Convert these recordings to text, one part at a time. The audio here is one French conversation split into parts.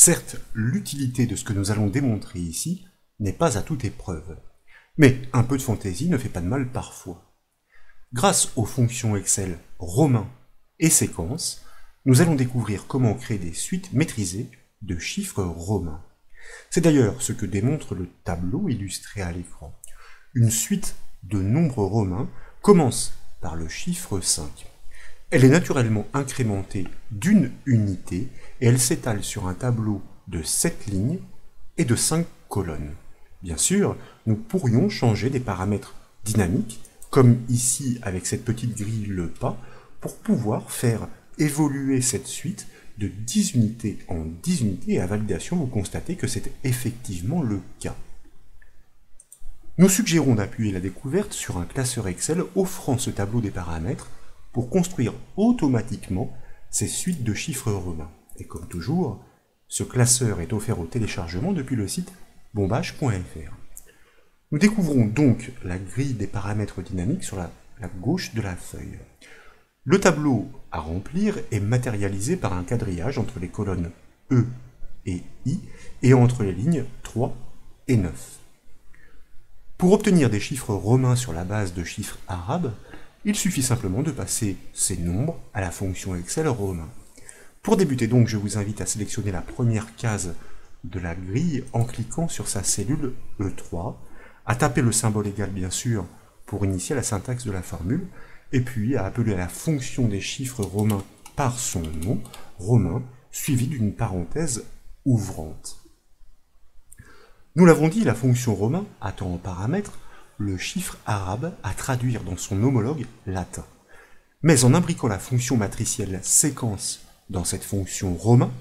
Certes, l'utilité de ce que nous allons démontrer ici n'est pas à toute épreuve, mais un peu de fantaisie ne fait pas de mal parfois. Grâce aux fonctions Excel romain et séquences, nous allons découvrir comment créer des suites maîtrisées de chiffres romains. C'est d'ailleurs ce que démontre le tableau illustré à l'écran. Une suite de nombres romains commence par le chiffre 5. Elle est naturellement incrémentée d'une unité et elle s'étale sur un tableau de 7 lignes et de 5 colonnes. Bien sûr, nous pourrions changer des paramètres dynamiques, comme ici avec cette petite grille le pas, pour pouvoir faire évoluer cette suite de 10 unités en 10 unités, et à validation, vous constatez que c'est effectivement le cas. Nous suggérons d'appuyer la découverte sur un classeur Excel offrant ce tableau des paramètres pour construire automatiquement ces suites de chiffres romains. Et comme toujours, ce classeur est offert au téléchargement depuis le site bombache.fr. Nous découvrons donc la grille des paramètres dynamiques sur la gauche de la feuille. Le tableau à remplir est matérialisé par un quadrillage entre les colonnes E et I et entre les lignes 3 et 9. Pour obtenir des chiffres romains sur la base de chiffres arabes, il suffit simplement de passer ces nombres à la fonction Excel romain. Pour débuter donc, je vous invite à sélectionner la première case de la grille en cliquant sur sa cellule E3, à taper le symbole égal bien sûr pour initier la syntaxe de la formule, et puis à appeler la fonction des chiffres romains par son nom, romain, suivi d'une parenthèse ouvrante. Nous l'avons dit, la fonction romain attend en paramètre le chiffre arabe à traduire dans son homologue latin. Mais en imbriquant la fonction matricielle séquence dans cette fonction romain,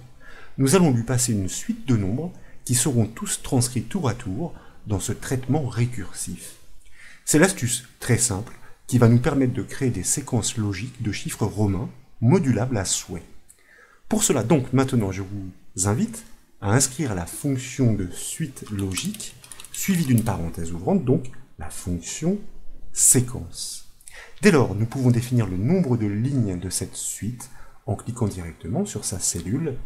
nous allons lui passer une suite de nombres qui seront tous transcrits tour à tour dans ce traitement récursif. C'est l'astuce très simple qui va nous permettre de créer des séquences logiques de chiffres romains modulables à souhait. Pour cela donc maintenant je vous invite à inscrire la fonction de suite logique suivie d'une parenthèse ouvrante, donc la fonction séquence. Dès lors, nous pouvons définir le nombre de lignes de cette suite en cliquant directement sur sa cellule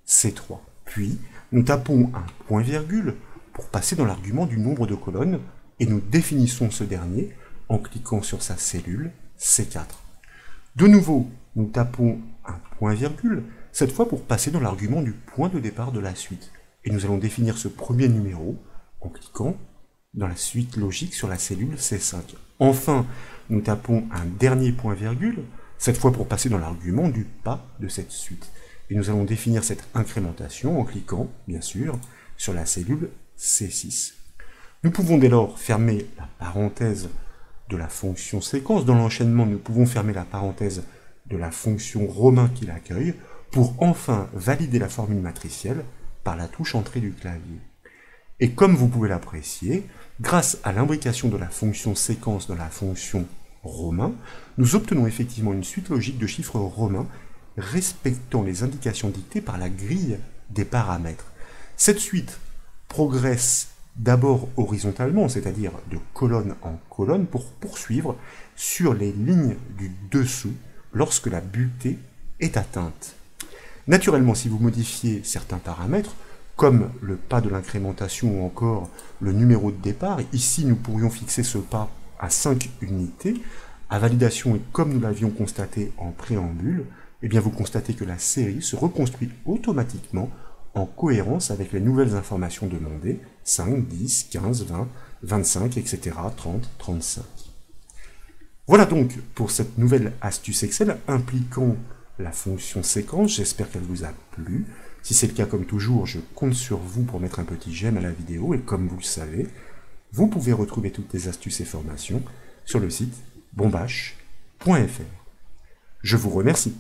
C3. Puis, nous tapons un point-virgule pour passer dans l'argument du nombre de colonnes et nous définissons ce dernier en cliquant sur sa cellule C4. De nouveau, nous tapons un point-virgule, cette fois pour passer dans l'argument du point de départ de la suite. Et nous allons définir ce premier numéro en cliquant dans la suite logique sur la cellule C5. Enfin, nous tapons un dernier point-virgule, cette fois pour passer dans l'argument du pas de cette suite. Et nous allons définir cette incrémentation en cliquant, bien sûr, sur la cellule C6. Nous pouvons dès lors fermer la parenthèse de la fonction séquence. Dans l'enchaînement, nous pouvons fermer la parenthèse de la fonction romain qui l'accueille pour enfin valider la formule matricielle par la touche entrée du clavier. Et comme vous pouvez l'apprécier, grâce à l'imbrication de la fonction séquence dans la fonction romain, nous obtenons effectivement une suite logique de chiffres romains respectant les indications dictées par la grille des paramètres. Cette suite progresse d'abord horizontalement, c'est-à-dire de colonne en colonne, pour poursuivre sur les lignes du dessous lorsque la butée est atteinte. Naturellement, si vous modifiez certains paramètres, comme le pas de l'incrémentation ou encore le numéro de départ, ici nous pourrions fixer ce pas à 5 unités, à validation et comme nous l'avions constaté en préambule, eh bien vous constatez que la série se reconstruit automatiquement en cohérence avec les nouvelles informations demandées, 5, 10, 15, 20, 25, etc., 30, 35. Voilà donc pour cette nouvelle astuce Excel impliquant la fonction séquence, j'espère qu'elle vous a plu. Si c'est le cas, comme toujours, je compte sur vous pour mettre un petit j'aime à la vidéo, et comme vous le savez, vous pouvez retrouver toutes les astuces et formations sur le site bombache.fr. Je vous remercie.